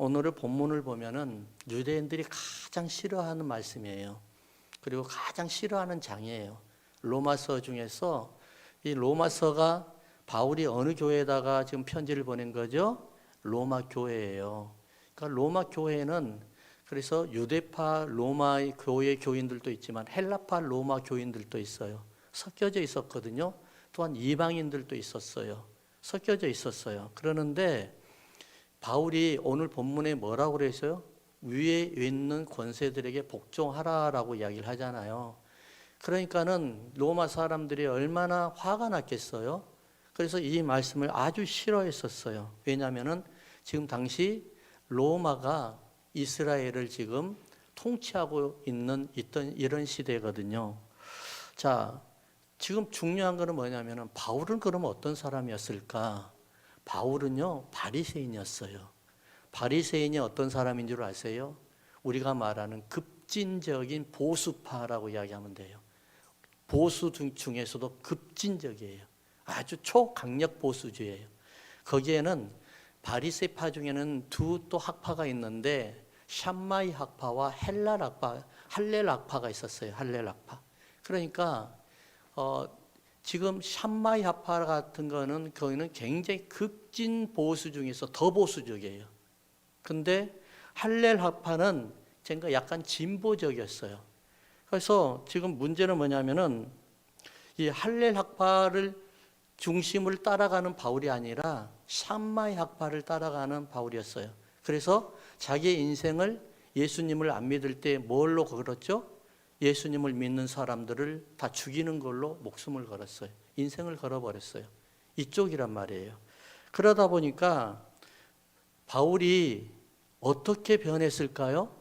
오늘의 본문을 보면은 유대인들이 가장 싫어하는 말씀이에요. 그리고 가장 싫어하는 장이에요. 로마서 중에서 이 로마서가 바울이 어느 교회에다가 지금 편지를 보낸 거죠? 로마 교회예요. 그러니까 로마 교회는 그래서 유대파 로마 교회 교인들도 있지만 헬라파 로마 교인들도 있어요. 섞여져 있었거든요. 또한 이방인들도 있었어요. 섞여져 있었어요. 그러는데 바울이 오늘 본문에 뭐라고 그랬어요? 위에 있는 권세들에게 복종하라라고 이야기를 하잖아요. 그러니까는 로마 사람들이 얼마나 화가 났겠어요? 그래서 이 말씀을 아주 싫어했었어요. 왜냐하면은 지금 당시 로마가 이스라엘을 지금 통치하고 있던 이런 시대거든요. 자, 지금 중요한 거는 뭐냐면은 바울은 그럼 어떤 사람이었을까? 바울은요, 바리새인이었어요. 바리새인이 어떤 사람인 줄 아세요? 우리가 말하는 급진적인 보수파라고 이야기하면 돼요. 보수 중에서도 급진적이에요. 아주 초강력 보수주의예요. 거기에는 바리새파 중에는 두 또 학파가 있는데 샴마이 학파와 할렐 학파가 있었어요. 할렐 학파. 그러니까 지금 샴마이 학파 같은 거는 거기는 굉장히 급진 보수 중에서 더 보수적이에요. 근데 할렐 학파는 제가 약간 진보적이었어요. 그래서 지금 문제는 뭐냐면은 이 할렐 학파를 중심을 따라가는 바울이 아니라 샴마이 학파를 따라가는 바울이었어요. 그래서 자기의 인생을 예수님을 안 믿을 때 뭘로 걸었죠? 예수님을 믿는 사람들을 다 죽이는 걸로 목숨을 걸었어요. 인생을 걸어버렸어요. 이쪽이란 말이에요. 그러다 보니까 바울이 어떻게 변했을까요?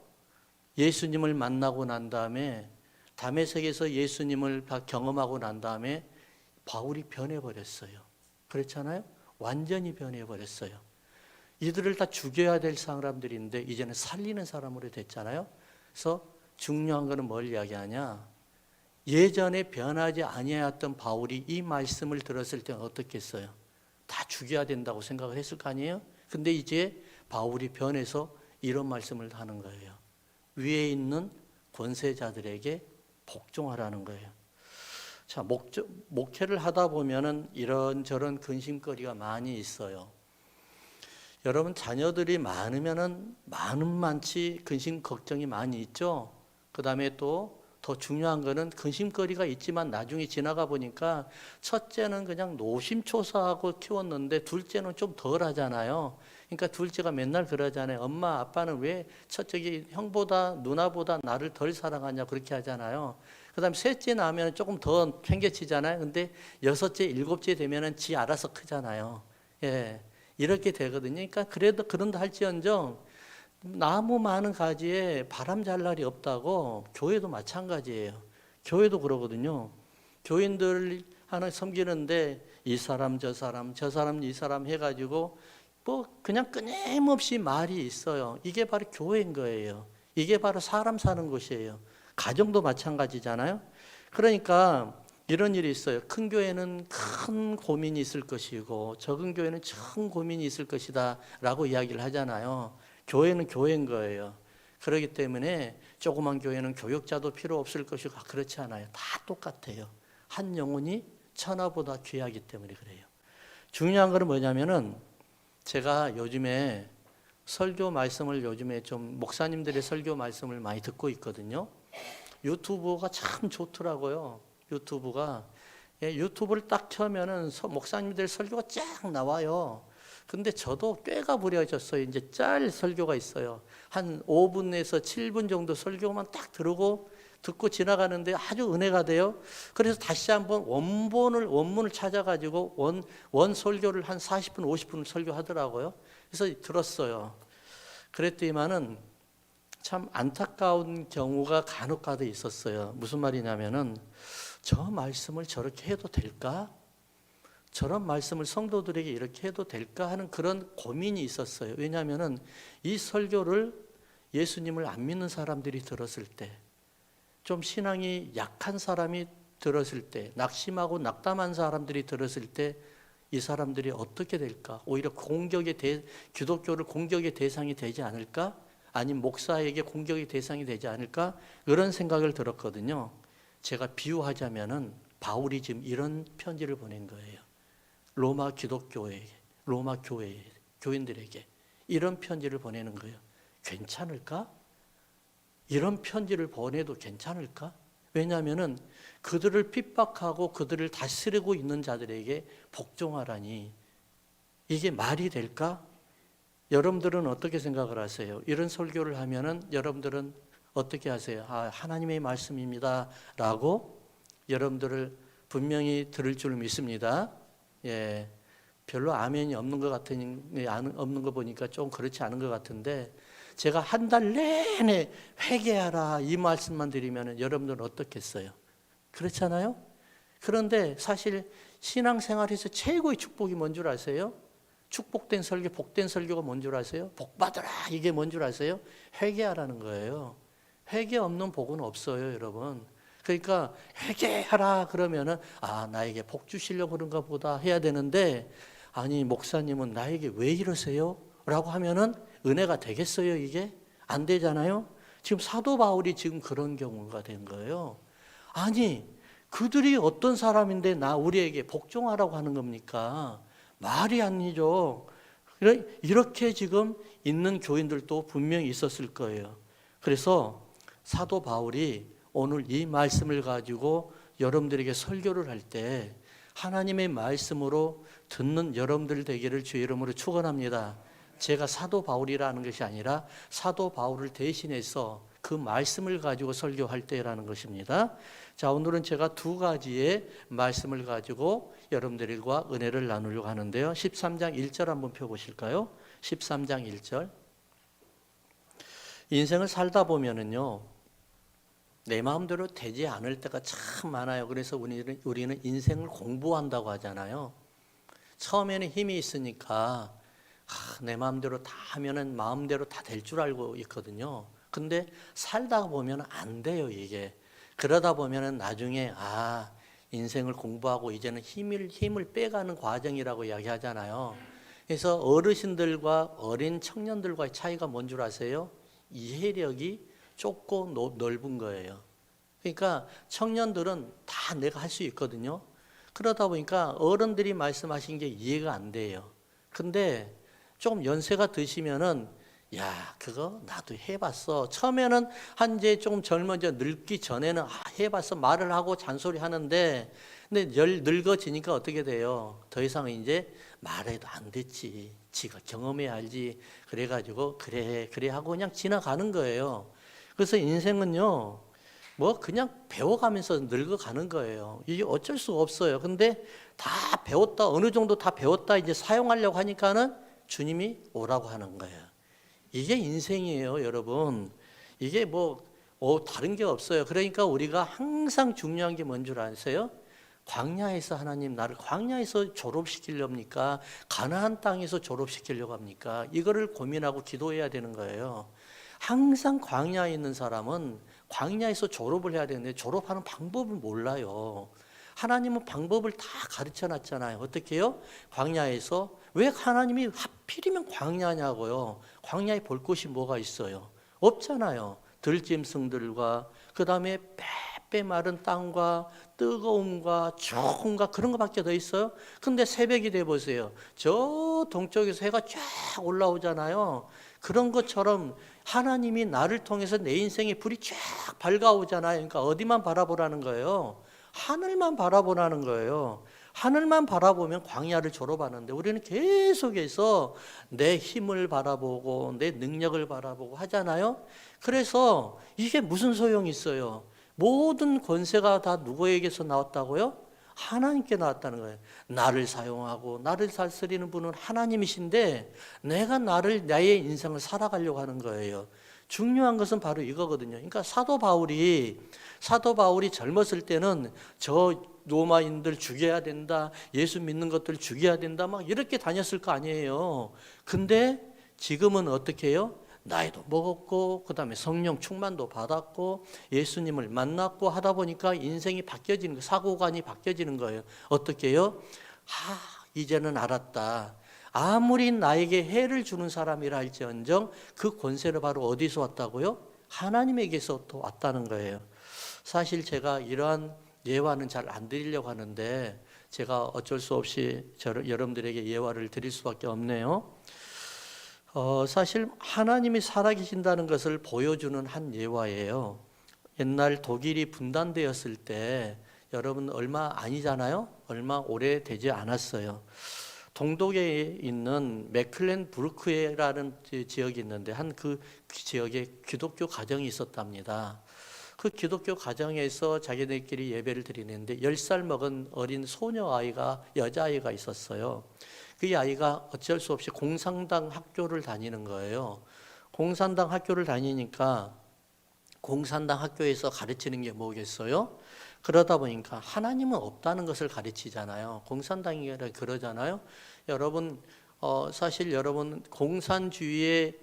예수님을 만나고 난 다음에 다메섹에서 예수님을 경험하고 난 다음에 바울이 변해버렸어요. 그렇잖아요? 완전히 변해버렸어요. 이들을 다 죽여야 될 사람들인데 이제는 살리는 사람으로 됐잖아요. 그래서 중요한 것은 뭘 이야기하냐? 예전에 변하지 아니하였던 바울이 이 말씀을 들었을 때는 어떻겠어요? 다 죽여야 된다고 생각을 했을 거 아니에요? 근데 이제 바울이 변해서 이런 말씀을 하는 거예요. 위에 있는 권세자들에게 복종하라는 거예요. 자, 목회를 하다 보면은 이런저런 근심거리가 많이 있어요. 여러분 자녀들이 많으면은 많지 근심 걱정이 많이 있죠. 그 다음에 또 더 중요한 거는 근심거리가 있지만 나중에 지나가 보니까 첫째는 그냥 노심초사하고 키웠는데 둘째는 좀 덜 하잖아요. 그러니까 둘째가 맨날 그러잖아요. 엄마 아빠는 왜 첫째기 형보다 누나보다 나를 덜 사랑하냐 그렇게 하잖아요. 그 다음에 셋째 나면 조금 더 챙겨치잖아요. 근데 여섯째 일곱째 되면은 지 알아서 크잖아요. 예. 이렇게 되거든요. 그러니까 그래도 그런다 할지언정 나무 많은 가지에 바람 잘 날이 없다고 교회도 마찬가지예요. 교회도 그러거든요. 교인들 하나 섬기는데 이 사람 저 사람 이 사람 해가지고 뭐 그냥 끊임없이 말이 있어요. 이게 바로 교회인 거예요. 이게 바로 사람 사는 곳이에요. 가정도 마찬가지잖아요. 그러니까 이런 일이 있어요. 큰 교회는 큰 고민이 있을 것이고 적은 교회는 큰 고민이 있을 것이다 라고 이야기를 하잖아요. 교회는 교회인 거예요. 그렇기 때문에 조그만 교회는 교육자도 필요 없을 것이고 그렇지 않아요. 다 똑같아요. 한 영혼이 천하보다 귀하기 때문에 그래요. 중요한 것은 뭐냐면은 제가 요즘에 설교 말씀을 요즘에 좀 목사님들의 설교 말씀을 많이 듣고 있거든요. 유튜브가 참 좋더라고요. 유튜브가. 유튜브를 딱 켜면은 목사님들 설교가 쫙 나와요. 근데 저도 꾀가 부려졌어요. 이제 짤 설교가 있어요. 한 5분에서 7분 정도 설교만 딱 듣고 지나가는데 아주 은혜가 돼요. 그래서 다시 한번 원문을 찾아가지고 원 설교를 한 40분, 50분 설교하더라고요. 그래서 들었어요. 그랬더니만은 참 안타까운 경우가 간혹가다 있었어요. 무슨 말이냐면은 저 말씀을 저렇게 해도 될까? 저런 말씀을 성도들에게 이렇게 해도 될까 하는 그런 고민이 있었어요. 왜냐하면은 이 설교를 예수님을 안 믿는 사람들이 들었을 때, 좀 신앙이 약한 사람이 들었을 때, 낙심하고 낙담한 사람들이 들었을 때 이 사람들이 어떻게 될까? 오히려 기독교를 공격의 대상이 되지 않을까? 아니면 목사에게 공격의 대상이 되지 않을까? 그런 생각을 들었거든요. 제가 비유하자면은 바울이 지금 이런 편지를 보낸 거예요. 로마 기독교회에, 로마 교회에, 교인들에게 이런 편지를 보내는 거예요. 괜찮을까? 이런 편지를 보내도 괜찮을까? 왜냐하면은 그들을 핍박하고 그들을 다스리고 있는 자들에게 복종하라니 이게 말이 될까? 여러분들은 어떻게 생각을 하세요? 이런 설교를 하면은 여러분들은 어떻게 하세요? 아, 하나님의 말씀입니다 라고 여러분들을 분명히 들을 줄 믿습니다. 예, 별로 아멘이 없는 것 없는 거 보니까 좀 그렇지 않은 것 같은데, 제가 한 달 내내 회개하라 이 말씀만 드리면 여러분들은 어떻겠어요? 그렇잖아요? 그런데 사실 신앙생활에서 최고의 축복이 뭔 줄 아세요? 축복된 설교, 복된 설교가 뭔 줄 아세요? 복 받으라 이게 뭔 줄 아세요? 회개하라는 거예요. 회개 없는 복은 없어요, 여러분. 그러니까 회개하라 그러면은 아, 나에게 복 주시려고 그런가 보다 해야 되는데, 아니 목사님은 나에게 왜 이러세요? 라고 하면은 은혜가 되겠어요? 이게 안 되잖아요. 지금 사도 바울이 지금 그런 경우가 된 거예요. 아니 그들이 어떤 사람인데 우리에게 복종하라고 하는 겁니까? 말이 아니죠. 이렇게 지금 있는 교인들도 분명히 있었을 거예요. 그래서 사도 바울이 오늘 이 말씀을 가지고 여러분들에게 설교를 할 때 하나님의 말씀으로 듣는 여러분들 되기를 주의 이름으로 축원합니다. 제가 사도 바울이라는 것이 아니라 사도 바울을 대신해서 그 말씀을 가지고 설교할 때라는 것입니다. 자, 오늘은 제가 두 가지의 말씀을 가지고 여러분들과 은혜를 나누려고 하는데요. 13장 1절 한번 펴보실까요? 13장 1절. 인생을 살다 보면은요, 내 마음대로 되지 않을 때가 참 많아요. 그래서 우리는 인생을 공부한다고 하잖아요. 처음에는 힘이 있으니까 내 마음대로 다 하면은 마음대로 다 될 줄 알고 있거든요. 근데 살다가 보면 안 돼요, 이게. 그러다 보면은 나중에 인생을 공부하고 이제는 힘을 빼가는 과정이라고 이야기하잖아요. 그래서 어르신들과 어린 청년들과의 차이가 뭔 줄 아세요? 이해력이 좁고 넓은 거예요. 그러니까 청년들은 다 내가 할 수 있거든요. 그러다 보니까 어른들이 말씀하신 게 이해가 안 돼요. 근데 조금 연세가 드시면은 야, 그거 나도 해봤어. 처음에는 한제 조금 젊어져 늙기 전에는 해봤어 말을 하고 잔소리 하는데, 근데 늙어지니까 어떻게 돼요? 더 이상 이제 말해도 안 됐지. 지가 경험해야 알지. 그래가지고 그래 하고 그냥 지나가는 거예요. 그래서 인생은요, 뭐 그냥 배워가면서 늙어가는 거예요. 이게 어쩔 수가 없어요. 근데 다 배웠다, 어느 정도 다 배웠다 이제 사용하려고 하니까는 주님이 오라고 하는 거예요. 이게 인생이에요, 여러분. 이게 다른 게 없어요. 그러니까 우리가 항상 중요한 게 뭔 줄 아세요? 광야에서 하나님 나를 광야에서 졸업시키렵니까? 가나안 땅에서 졸업시키려고 합니까? 이거를 고민하고 기도해야 되는 거예요. 항상 광야에 있는 사람은 광야에서 졸업을 해야 되는데 졸업하는 방법을 몰라요. 하나님은 방법을 다 가르쳐 놨잖아요. 어떻게 해요? 광야에서. 왜 하나님이 하필이면 광야냐고요. 광야에 볼 곳이 뭐가 있어요? 없잖아요. 들짐승들과 그 다음에 빼빼 마른 땅과 뜨거움과 추움과 그런 것밖에 더 있어요? 근데 새벽이 돼 보세요. 저 동쪽에서 해가 쫙 올라오잖아요. 그런 것처럼 하나님이 나를 통해서 내 인생에 불이 쫙 밝아오잖아요. 그러니까 어디만 바라보라는 거예요? 하늘만 바라보라는 거예요. 하늘만 바라보면 광야를 졸업하는데 우리는 계속해서 내 힘을 바라보고 내 능력을 바라보고 하잖아요. 그래서 이게 무슨 소용이 있어요? 모든 권세가 다 누구에게서 나왔다고요? 하나님께 나왔다는 거예요. 나를 사용하고 나를 다스리는 분은 하나님이신데 내가 나의 인생을 살아가려고 하는 거예요. 중요한 것은 바로 이거거든요. 그러니까 사도 바울이 젊었을 때는 저 로마인들 죽여야 된다, 예수 믿는 것들 죽여야 된다, 막 이렇게 다녔을 거 아니에요. 근데 지금은 어떻게 해요? 나이도 먹었고 그 다음에 성령 충만도 받았고 예수님을 만났고 하다 보니까 인생이 바뀌어지는 거예요. 사고관이 바뀌어지는 거예요. 어떻게 해요? 이제는 알았다. 아무리 나에게 해를 주는 사람이라 할지언정 그 권세는 바로 어디서 왔다고요? 하나님에게서 또 왔다는 거예요. 사실 제가 이러한 예화는 잘 안 드리려고 하는데 제가 어쩔 수 없이 여러분들에게 예화를 드릴 수밖에 없네요. 사실 하나님이 살아계신다는 것을 보여주는 한 예화예요. 옛날 독일이 분단되었을 때 여러분 얼마 아니잖아요. 얼마 오래되지 않았어요. 동독에 있는 메클렌부르크라는 지역이 있는데 한 그 지역에 기독교 가정이 있었답니다. 그 기독교 가정에서 자기들끼리 예배를 드리는데 10살 먹은 어린 소녀아이가, 여자아이가 있었어요. 그 아이가 어쩔 수 없이 공산당 학교를 다니는 거예요. 공산당 학교를 다니니까 공산당 학교에서 가르치는 게 뭐겠어요? 그러다 보니까 하나님은 없다는 것을 가르치잖아요. 공산당이라 그러잖아요. 여러분, 사실 여러분 공산주의의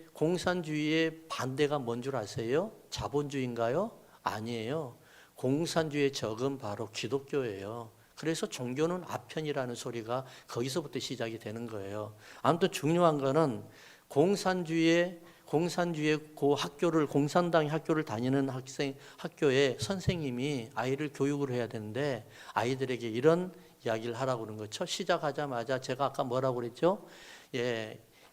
반대가 뭔 줄 아세요? 자본주의인가요? 아니에요. 공산주의의 적은 바로 기독교예요. 그래서 종교는 아편이라는 소리가 거기서부터 시작이 되는 거예요. 아무튼 중요한 거는 공산주의의 그 학교를, 공산당의 학교를 다니는 학교에 선생님이 아이를 교육을 해야 되는데 아이들에게 이런 이야기를 하라고 그러는 거죠. 시작하자마자 제가 아까 뭐라고 그랬죠?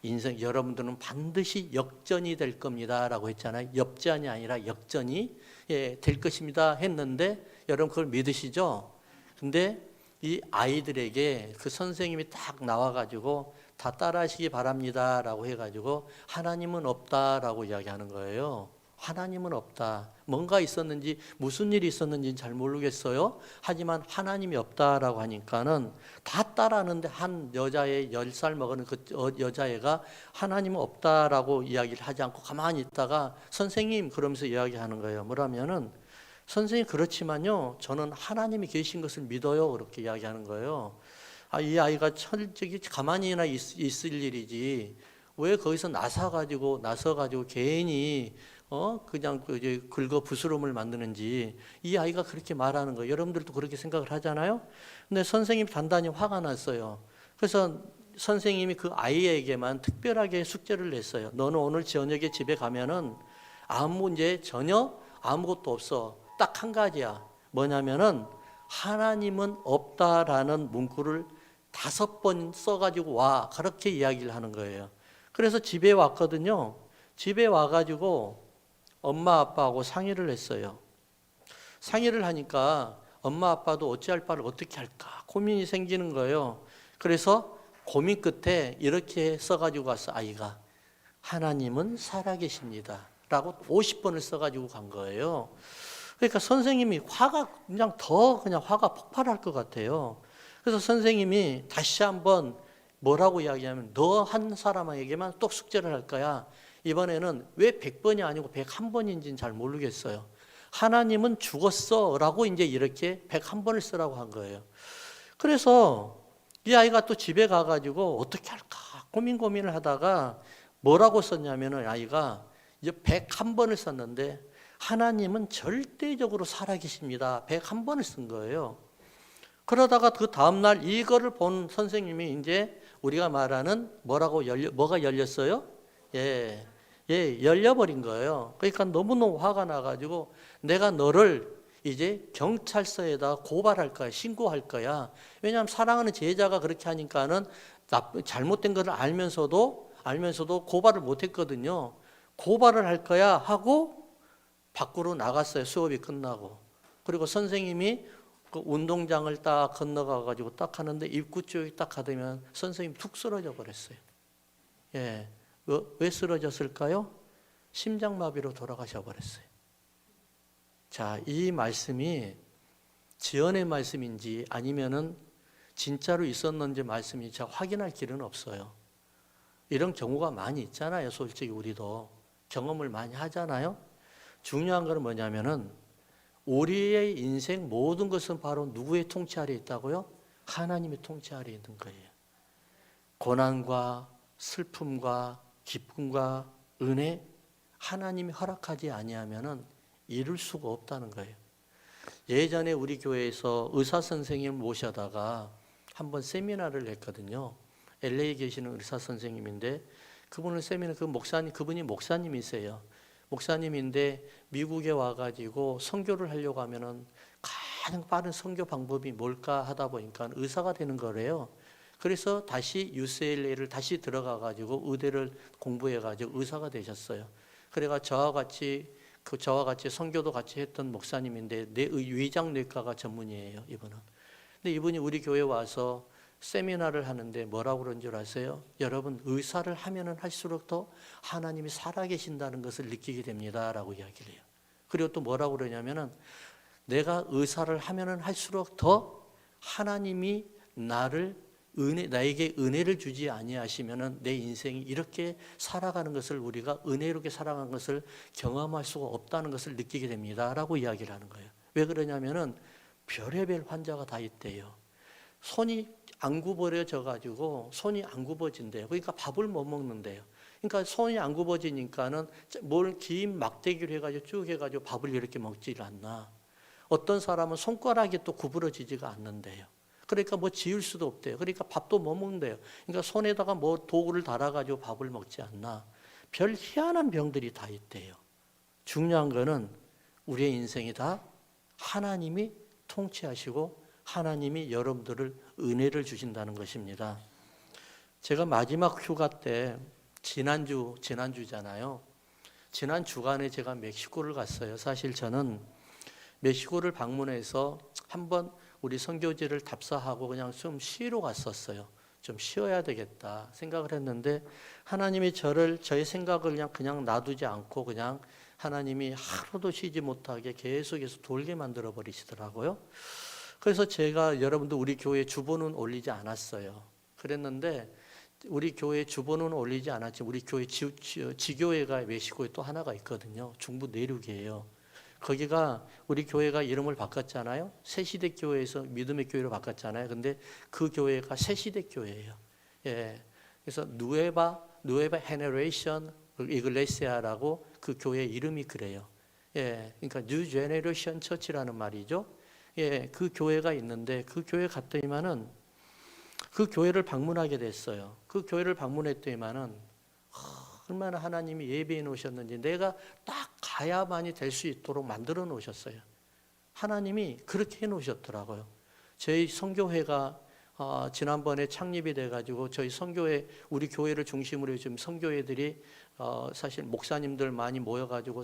인생 여러분들은 반드시 역전이 될 겁니다라고 했잖아요. 역전이 아니라 역전이 될 것입니다 했는데 여러분 그걸 믿으시죠? 근데 이 아이들에게 그 선생님이 딱 나와가지고 다 따라하시기 바랍니다 라고 해가지고 하나님은 없다라고 이야기하는 거예요. 하나님은 없다. 뭔가 있었는지 무슨 일이 있었는지는 잘 모르겠어요. 하지만 하나님이 없다라고 하니까는 다 따라하는데 한 여자의 10살 먹은 그 여자애가 하나님은 없다라고 이야기를 하지 않고 가만히 있다가 선생님 그러면서 이야기하는 거예요. 뭐라면은 선생님 그렇지만요 저는 하나님이 계신 것을 믿어요 그렇게 이야기하는 거예요. 이 아이가 철저히 가만히나 있을 일이지 왜 거기서 나서가지고 괜히 그냥 긁어 부스럼을 만드는지 이 아이가 그렇게 말하는 거예요. 여러분들도 그렇게 생각을 하잖아요. 근데 선생님이 단단히 화가 났어요. 그래서 선생님이 그 아이에게만 특별하게 숙제를 냈어요. 너는 오늘 저녁에 집에 가면은 이제 전혀 아무것도 없어. 딱 한 가지야. 뭐냐면은 하나님은 없다라는 문구를 5번 써가지고 와. 그렇게 이야기를 하는 거예요. 그래서 집에 왔거든요. 집에 와가지고 엄마 아빠하고 상의를 했어요. 상의를 하니까 엄마 아빠도 어찌할 바를 어떻게 할까 고민이 생기는 거예요. 그래서 고민 끝에 이렇게 써가지고 왔어. 아이가 하나님은 살아계십니다 라고 50번을 써가지고 간 거예요. 그러니까 선생님이 화가 폭발할 것 같아요. 그래서 선생님이 다시 한번 뭐라고 이야기하면 너 한 사람에게만 또 숙제를 할 거야. 이번에는 왜 100번이 아니고 101번인지는 잘 모르겠어요. 하나님은 죽었어 라고 이제 이렇게 101번을 쓰라고 한 거예요. 그래서 이 아이가 또 집에 가가지고 어떻게 할까 고민을 하다가 뭐라고 썼냐면은 아이가 이제 101번을 썼는데 하나님은 절대적으로 살아계십니다. 101번을 쓴 거예요. 그러다가 그 다음날 이거를 본 선생님이 이제 우리가 말하는 뭐가 열렸어요? 열려버린 거예요. 그러니까 너무너무 화가 나가지고 내가 너를 이제 경찰서에다 고발할 거야, 신고할 거야. 왜냐하면 사랑하는 제자가 그렇게 하니까는 잘못된 것을 알면서도 고발을 못했거든요. 고발을 할 거야 하고 밖으로 나갔어요. 수업이 끝나고. 그리고 선생님이 그 운동장을 딱 건너가가지고 딱 하는데 입구 쪽에 딱 가더면 선생님 툭 쓰러져 버렸어요. 왜 쓰러졌을까요? 심장마비로 돌아가셔 버렸어요. 자, 이 말씀이 지연의 말씀인지 아니면은 진짜로 있었는지 말씀이 제가 확인할 길은 없어요. 이런 경우가 많이 있잖아요. 솔직히 우리도 경험을 많이 하잖아요. 중요한 건 뭐냐면은 우리의 인생 모든 것은 바로 누구의 통치 아래 있다고요? 하나님의 통치 아래 있는 거예요. 고난과 슬픔과 기쁨과 은혜 하나님이 허락하지 아니하면은 이룰 수가 없다는 거예요. 예전에 우리 교회에서 의사 선생님을 모셔다가 한번 세미나를 했거든요. LA에 계시는 의사 선생님인데 그분은 세미나 그 목사님 그분이 목사님이세요. 목사님인데 미국에 와가지고 선교를 하려고 하면은 가장 빠른 선교 방법이 뭘까 하다 보니까 의사가 되는 거래요. 그래서 다시 UCLA를 다시 들어가가지고 의대를 공부해가지고 의사가 되셨어요. 그래가 저와 같이 선교도 같이 했던 목사님인데 위장내과가 전문이에요. 이분은. 근데 이분이 우리 교회 와서 세미나를 하는데 뭐라고 그런 줄 아세요? 여러분 의사를 하면은 할수록 더 하나님이 살아계신다는 것을 느끼게 됩니다라고 이야기를 해요. 그리고 또 뭐라고 그러냐면은 내가 의사를 하면은 할수록 더 하나님이 나에게 은혜를 주지 아니하시면은 내 인생이 이렇게 살아가는 것을 우리가 은혜롭게 살아가는 것을 경험할 수가 없다는 것을 느끼게 됩니다라고 이야기를 하는 거예요. 왜 그러냐면은 별의별 환자가 다 있대요. 손이 안 굽어져 가지고 손이 안 굽어진대요. 그러니까 밥을 못 먹는데요. 그러니까 손이 안 굽어지니까는 뭘 긴 막대기로 해가지고 쭉 해가지고 밥을 이렇게 먹지를 않나. 어떤 사람은 손가락이 또 구부러지지가 않는데요. 그러니까 뭐 지울 수도 없대요. 그러니까 밥도 못 먹는데요. 그러니까 손에다가 뭐 도구를 달아가지고 밥을 먹지 않나. 별 희한한 병들이 다 있대요. 중요한 거는 우리의 인생이 다 하나님이 통치하시고 하나님이 여러분들을 은혜를 주신다는 것입니다. 제가 마지막 휴가 때 지난주잖아요. 지난 주간에 제가 멕시코를 갔어요. 사실 저는 멕시코를 방문해서 한번 우리 선교지를 답사하고 그냥 좀 쉬러 갔었어요. 좀 쉬어야 되겠다 생각을 했는데 하나님이 저의 생각을 그냥 놔두지 않고 그냥 하나님이 하루도 쉬지 못하게 계속해서 돌게 만들어 버리시더라고요. 그래서 제가 여러분들 우리 교회 주보는 올리지 않았어요. 그랬는데 우리 교회 주보는 올리지 않았지만 우리 교회 지교회가 멕시코에 또 하나가 있거든요. 중부 내륙이에요. 거기가 우리 교회가 이름을 바꿨잖아요. 새시대 교회에서 믿음의 교회로 바꿨잖아요. 근데 그 교회가 새시대 교회예요. 예. 그래서 누에바 헤네레이션 이글레시아라고 그 교회 이름이 그래요. 예. 그러니까 뉴 제네레이션 처치라는 말이죠. 예. 그 교회가 있는데 그 교회 갔더니만은 그 교회를 방문하게 됐어요. 그 교회를 방문했더니만은 얼마나 하나님이 예배해 놓으셨는지 내가 딱 가야만이 될 수 있도록 만들어 놓으셨어요. 하나님이 그렇게 해 놓으셨더라고요. 저희 선교회가 지난번에 창립이 돼가지고 저희 선교회 우리 교회를 중심으로 지금 선교회들이 사실 목사님들 많이 모여가지고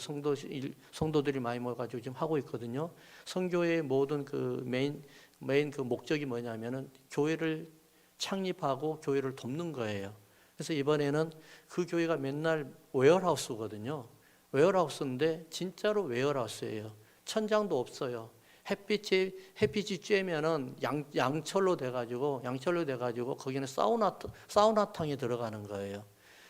성도들이 많이 모여가지고 지금 하고 있거든요. 선교회의 모든 그 메인 그 목적이 뭐냐면은 교회를 창립하고 교회를 돕는 거예요. 그래서 이번에는 그 교회가 맨날 웨어하우스거든요. 웨어하우스인데 진짜로 웨어하우스예요. 천장도 없어요. 햇빛이 쬐면은 양철로 돼가지고 거기는 사우나탕이 들어가는 거예요.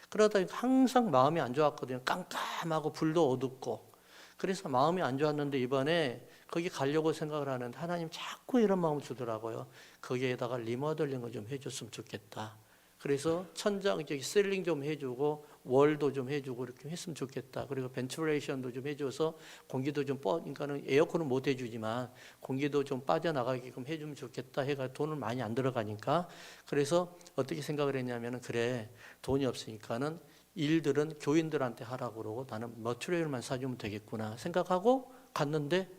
그러다 항상 마음이 안 좋았거든요. 깜깜하고 불도 어둡고. 그래서 마음이 안 좋았는데 이번에 거기 가려고 생각을 하는데 하나님 자꾸 이런 마음을 주더라고요. 거기에다가 리모델링을 좀 해줬으면 좋겠다. 그래서 천장 셀링 좀 해주고 월도 좀 해주고 이렇게 했으면 좋겠다. 그리고 벤틸레이션도 좀 해줘서 공기도 좀 그러니까는 에어컨은 못 해주지만 공기도 좀 빠져나가게끔 해주면 좋겠다. 해가 돈을 많이 안 들어가니까 그래서 어떻게 생각을 했냐면은 그래 돈이 없으니까는 일들은 교인들한테 하라고 그러고 나는 머티리얼만 사주면 되겠구나 생각하고 갔는데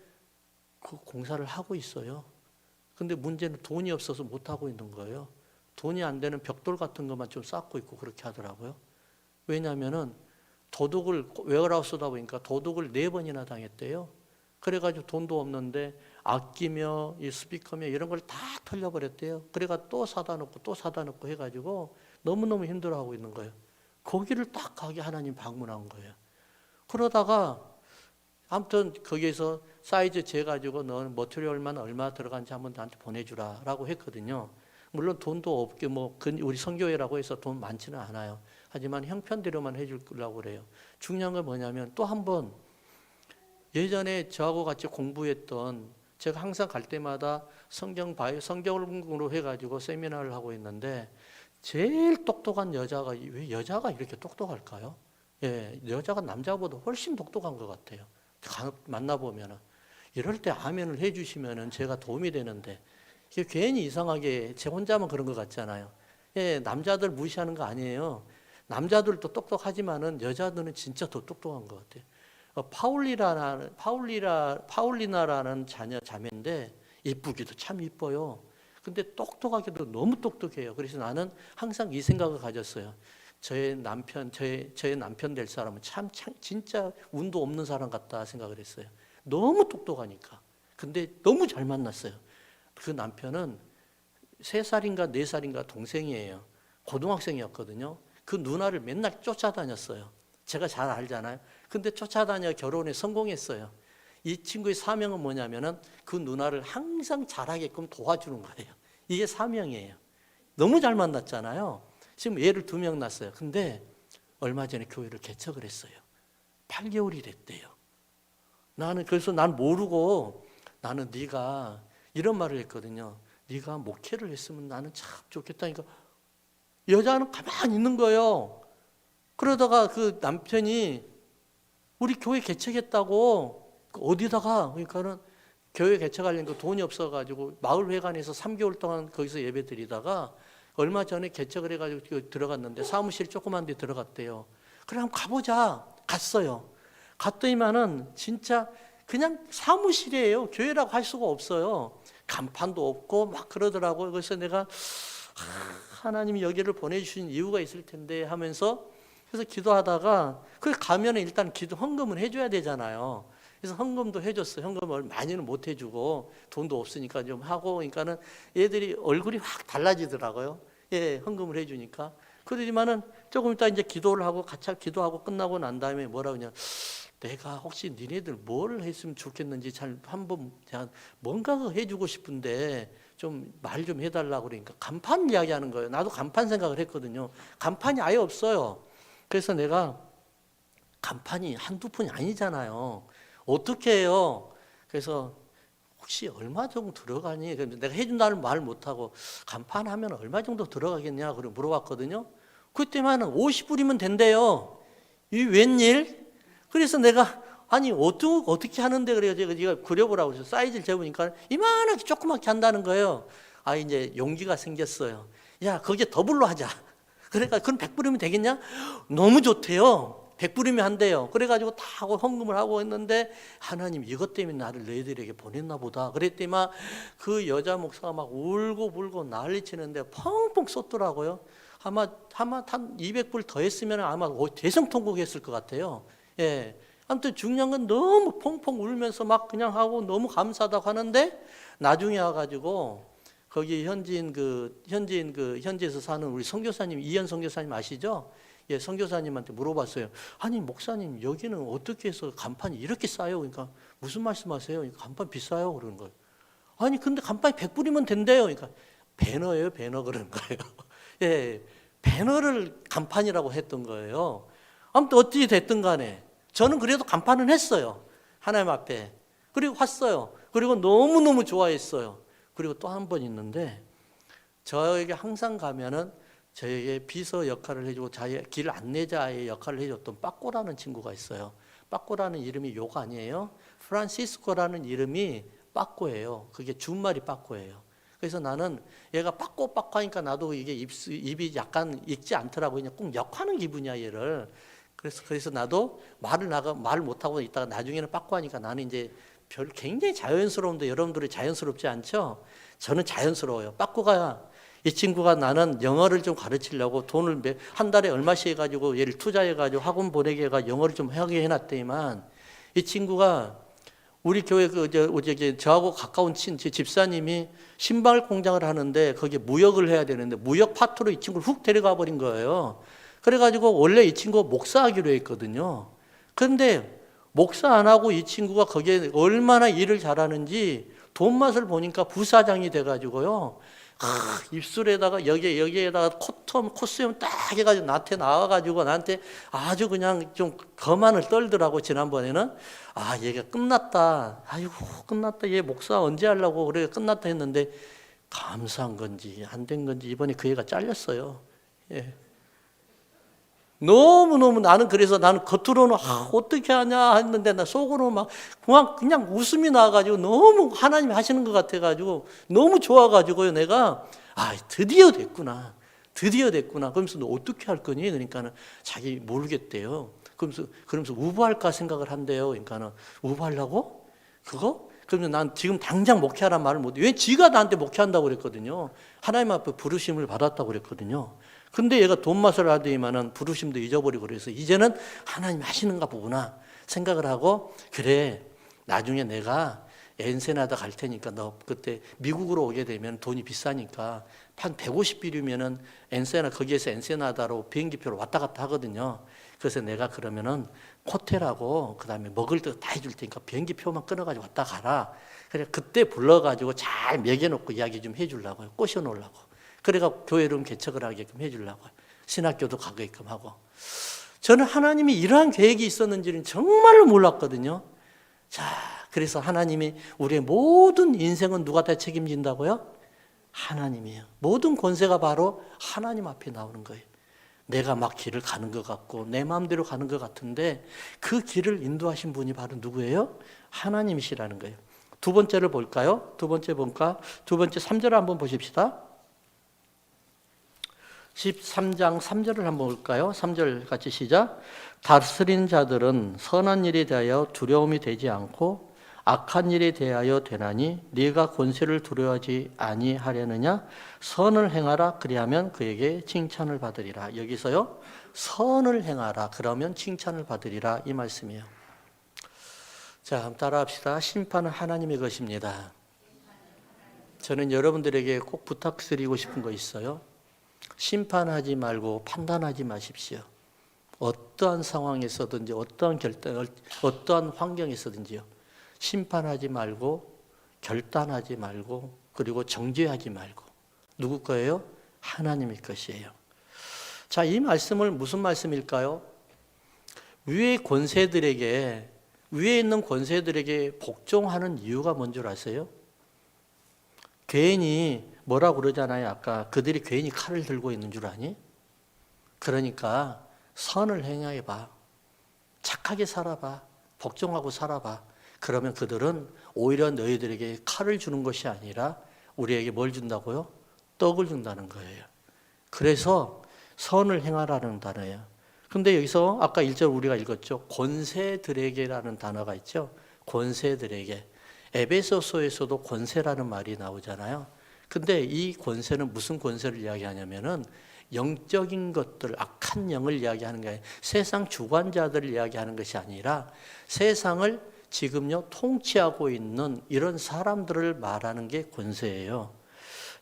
그 공사를 하고 있어요. 근데 문제는 돈이 없어서 못 하고 있는 거예요. 돈이 안 되는 벽돌 같은 것만 좀 쌓고 있고 그렇게 하더라고요. 왜냐하면은 웨어하우스다 보니까 도둑을 4번이나 당했대요. 그래가지고 돈도 없는데 악기며 이 스피커며 이런 걸 다 털려버렸대요. 그래가 또 사다 놓고 해가지고 너무너무 힘들어하고 있는 거예요. 거기를 딱 가게 하나님 방문한 거예요. 그러다가 아무튼 거기에서 사이즈 재가지고 너는 머티리얼만 얼마 들어간지 한번 나한테 보내주라 라고 했거든요. 물론 돈도 없게 우리 선교회라고 해서 돈 많지는 않아요. 하지만 형편대로만 해주려고 그래요. 중요한 건 뭐냐면 또 한 번 예전에 저하고 같이 공부했던 제가 항상 갈 때마다 성경으로 해가지고 세미나를 하고 있는데 제일 똑똑한 여자가 왜 여자가 이렇게 똑똑할까요? 예, 여자가 남자보다 훨씬 똑똑한 것 같아요. 만나보면은 이럴 때 아멘을 해주시면은 제가 도움이 되는데 이게 괜히 이상하게 제 혼자만 그런 것 같잖아요. 예, 남자들 무시하는 거 아니에요. 남자들도 똑똑하지만은 여자들은 진짜 더 똑똑한 것 같아요. 파울리나라는 자매인데 이쁘기도 참 이뻐요. 근데 똑똑하게도 너무 똑똑해요. 그래서 나는 항상 이 생각을 가졌어요. 저의 남편 될 사람은 참 진짜 운도 없는 사람 같다 생각을 했어요. 너무 똑똑하니까. 근데 너무 잘 만났어요. 그 남편은 3살인가 4살인가 동생이에요. 고등학생이었거든요. 그 누나를 맨날 쫓아다녔어요. 제가 잘 알잖아요. 근데 쫓아다녀 결혼에 성공했어요. 이 친구의 사명은 뭐냐면은 그 누나를 항상 잘하게끔 도와주는 거예요. 이게 사명이에요. 너무 잘 만났잖아요. 지금 애를 2명 낳았어요. 근데 얼마 전에 교회를 개척을 했어요. 8개월이 됐대요. 그래서 난 모르고 나는 네가 이런 말을 했거든요. 네가 목회를 했으면 나는 참 좋겠다니까. 여자는 가만히 있는 거예요. 그러다가 그 남편이 우리 교회 개척했다고 어디다가 그러니까는 교회 개척하려니까 돈이 없어가지고 마을회관에서 3개월 동안 거기서 예배 드리다가 얼마 전에 개척을 해가지고 들어갔는데 사무실 조그만 데 들어갔대요. 그래 한번 가보자. 갔어요. 갔더니만은 진짜 그냥 사무실이에요. 교회라고 할 수가 없어요. 간판도 없고 막 그러더라고요. 그래서 내가 하나님이 여기를 보내주신 이유가 있을 텐데 하면서 그래서 기도하다가 그 가면은 일단 헌금을 해줘야 되잖아요. 그래서 헌금도 해줬어요. 헌금을 많이는 못 해주고 돈도 없으니까 좀 하고 그러니까는 얘들이 얼굴이 확 달라지더라고요. 예, 헌금을 해주니까. 그러지만은 조금 있다 이제 기도를 하고 같이 기도하고 끝나고 난 다음에 뭐라고 그냥 내가 혹시 니네들 뭘 했으면 좋겠는지 잘 한번 제가 뭔가 해주고 싶은데 좀 말 좀 해달라고 그러니까 간판 이야기하는 거예요. 나도 간판 생각을 했거든요. 간판이 아예 없어요. 그래서 내가 간판이 한두 푼이 아니잖아요. 어떻게 해요? 그래서 혹시 얼마 정도 들어가니? 내가 해준다는 말 못하고 간판 하면 얼마 정도 들어가겠냐? 그러고 물어봤거든요. 그때만은 50불이면 된대요. 이 웬일? 그래서 내가 아니 어떻게 하는데 그래요? 제가 그려보라고 해서 사이즈를 재보니까 이만하게 조그맣게 한다는 거예요. 아 이제 용기가 생겼어요. 야 거기에 더블로 하자. 그러니까 그럼 100불이면 되겠냐? 너무 좋대요. 100불이면 한대요. 그래가지고 다 하고 헌금을 하고 했는데 하나님 이것 때문에 나를 너희들에게 보냈나 보다. 그랬더니만 그 여자 목사가 막 울고 불고 난리치는데 펑펑 쏟더라고요. 아마 한 200불 더 했으면 아마 대성통곡했을 것 같아요. 예. 아무튼 중요한 건 너무 펑펑 울면서 막 그냥 하고 너무 감사하다고 하는데 나중에 와가지고 거기 현지에서 사는 우리 선교사님 이현 선교사님 아시죠? 예, 선교사님한테 물어봤어요. 아니 목사님 여기는 어떻게 해서 간판이 이렇게 싸요? 그러니까 무슨 말씀하세요? 간판 비싸요 그러는 거예요. 아니 근데 간판이 100불이면 된대요. 그러니까 배너예요, 배너 그러는 거예요. 예, 배너를 간판이라고 했던 거예요. 아무튼 어떻게 됐든 간에 저는 그래도 간판은 했어요. 하나님 앞에. 그리고 왔어요. 그리고 너무너무 좋아했어요. 그리고 또 한 번 있는데 저에게 항상 가면은 저에게 비서 역할을 해주고 길 안내자의 역할을 해줬던 빠꼬라는 친구가 있어요. 빠꼬라는 이름이 욕 아니에요. 프란시스코라는 이름이 빠꼬예요. 그게 준말이 빠꼬예요. 그래서 나는 얘가 빠꼬 하니까 나도 이게 입이 약간 익지 않더라고요. 그냥 꼭 역하는 기분이야 얘를. 그래서 나도 말 못하고 있다가 나중에는 빠꼬 하니까 나는 이제 굉장히 자연스러운데 여러분들이 자연스럽지 않죠? 저는 자연스러워요. 빠꼬가 이 친구가 나는 영어를 좀 가르치려고 돈을 한 달에 얼마씩 해가지고 얘를 투자해가지고 학원 보내게 해가 영어를 좀 하게 해놨더니만 이 친구가 우리 교회 저하고 가까운 집사님이 신발 공장을 하는데 거기에 무역을 해야 되는데 무역 파트로 이 친구를 훅 데려가 버린 거예요. 그래가지고 원래 이 친구가 목사하기로 했거든요. 그런데 목사 안 하고 이 친구가 거기에 얼마나 일을 잘하는지 돈 맛을 보니까 부사장이 돼가지고요. 입술에다가 여기에다가 콧수염 딱 해가지고 나한테 나와가지고 나한테 아주 그냥 좀 거만을 떨더라고. 지난번에는 얘가 끝났다. 아이고 끝났다. 얘 목사 언제 하려고 그래 끝났다 했는데 감사한 건지 안 된 건지 이번에 그 애가 잘렸어요. 예. 너무너무 나는 그래서 나는 겉으로는 어떻게 하냐 했는데 나 속으로 막 그냥 웃음이 나가지고 너무 하나님이 하시는 것 같아가지고 너무 좋아가지고요. 내가 드디어 됐구나. 드디어 됐구나. 그러면서 너 어떻게 할 거니? 그러니까는 자기 모르겠대요. 그러면서 우부할까 생각을 한대요. 그러니까는 우부하려고? 그거? 그러면 난 지금 당장 목회하란 말을 못해. 왜 지가 나한테 목회한다고 그랬거든요. 하나님 앞에 부르심을 받았다고 그랬거든요. 근데 얘가 돈 맛을 알더니만은 부르심도 잊어버리고 그래서 이제는 하나님 하시는가 보구나 생각을 하고, 그래 나중에 내가 엔세나다 갈 테니까 너 그때 미국으로 오게 되면 돈이 비싸니까 한 150비류면은 거기에서 엔세나다로 비행기표로 왔다 갔다 하거든요. 그래서 내가 그러면은 호텔하고 그다음에 먹을 거 다 해줄 테니까 비행기표만 끊어가지고 왔다 가라. 그래 그때 불러가지고 잘 먹여놓고 이야기 좀 해주려고요. 꼬셔놓으려고. 그래가 교회를 개척을 하게끔 해주려고요. 신학교도 가게끔 하고. 저는 하나님이 이러한 계획이 있었는지는 정말로 몰랐거든요. 자, 그래서 하나님이 우리의 모든 인생은 누가 다 책임진다고요? 하나님이에요. 모든 권세가 바로 하나님 앞에 나오는 거예요. 내가 막 길을 가는 것 같고 내 마음대로 가는 것 같은데 그 길을 인도하신 분이 바로 누구예요? 하나님이시라는 거예요. 두 번째를 볼까요? 두 번째 3절을 한번 보십시다. 13장 3절을 한번 볼까요? 3절 같이 시작. 다스린 자들은 선한 일에 대하여 두려움이 되지 않고 악한 일에 대하여 되나니 네가 권세를 두려워하지 아니하려느냐? 선을 행하라 그리하면 그에게 칭찬을 받으리라. 여기서요, 선을 행하라 그러면 칭찬을 받으리라 이 말씀이에요. 자, 한번 따라합시다. 심판은 하나님의 것입니다. 저는 여러분들에게 꼭 부탁드리고 싶은 거 있어요. 심판하지 말고 판단하지 마십시오. 어떠한 상황에서든지 어떠한 환경에서든지요. 심판하지 말고 결단하지 말고 그리고 정죄하지 말고. 누구 거예요? 하나님의 것이에요. 자, 이 말씀을 무슨 말씀일까요? 위에 있는 권세들에게 복종하는 이유가 뭔 줄 아세요? 괜히 뭐라고 그러잖아요. 아까 그들이 괜히 칼을 들고 있는 줄 아니? 그러니까 선을 행해봐. 착하게 살아봐. 복종하고 살아봐. 그러면 그들은 오히려 너희들에게 칼을 주는 것이 아니라 우리에게 뭘 준다고요? 떡을 준다는 거예요. 그래서 선을 행하라는 단어예요. 근데 여기서 아까 1절 우리가 읽었죠. 권세들에게라는 단어가 있죠. 권세들에게. 에베소서에서도 권세라는 말이 나오잖아요. 근데 이 권세는 무슨 권세를 이야기하냐면은 영적인 것들, 악한 영을 이야기하는 게 아니라 세상 주관자들을 이야기하는 것이 아니라 세상을 지금요 통치하고 있는 이런 사람들을 말하는 게 권세예요.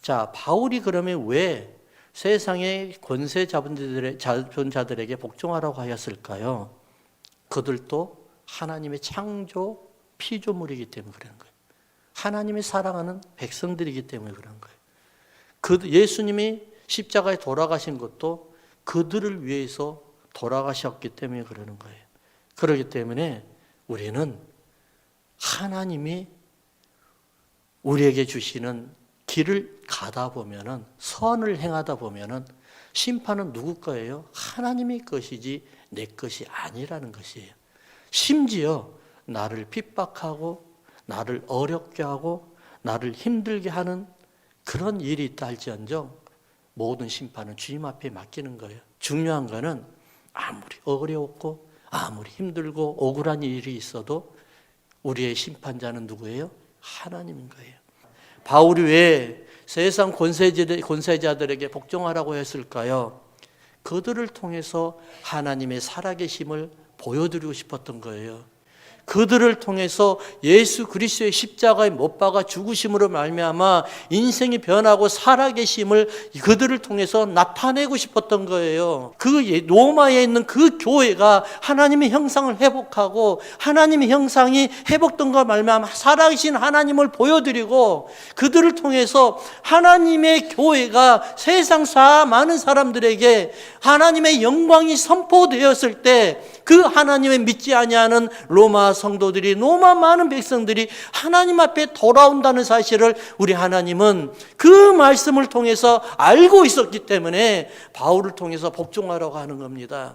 자, 바울이 그러면 왜 세상의 권세 잡은 자들에게 복종하라고 하였을까요? 그들도 하나님의 창조 피조물이기 때문에 그런 거예요. 하나님이 사랑하는 백성들이기 때문에 그런 거예요. 예수님이 십자가에 돌아가신 것도 그들을 위해서 돌아가셨기 때문에 그러는 거예요. 그렇기 때문에 우리는 하나님이 우리에게 주시는 길을 가다 보면은, 선을 행하다 보면은 심판은 누구 거예요? 하나님의 것이지 내 것이 아니라는 것이에요. 심지어 나를 핍박하고 나를 어렵게 하고 나를 힘들게 하는 그런 일이 있다 할지언정 모든 심판은 주님 앞에 맡기는 거예요. 중요한 거는 아무리 어렵고 아무리 힘들고 억울한 일이 있어도 우리의 심판자는 누구예요? 하나님인 거예요. 바울이 왜 세상 권세자들에게 복종하라고 했을까요? 그들을 통해서 하나님의 살아계심을 보여드리고 싶었던 거예요. 그들을 통해서 예수 그리스도의 십자가에 못 박아 죽으심으로 말미암아 인생이 변하고 살아계심을 그들을 통해서 나타내고 싶었던 거예요. 그 로마에 있는 그 교회가 하나님의 형상을 회복하고 하나님의 형상이 회복된 것 말미암아 살아계신 하나님을 보여드리고 그들을 통해서 하나님의 교회가 세상 많은 사람들에게 하나님의 영광이 선포되었을 때 그 하나님의 믿지 아니하는 로마 성도들이, 로마 많은 백성들이 하나님 앞에 돌아온다는 사실을 우리 하나님은 그 말씀을 통해서 알고 있었기 때문에 바울을 통해서 복종하라고 하는 겁니다.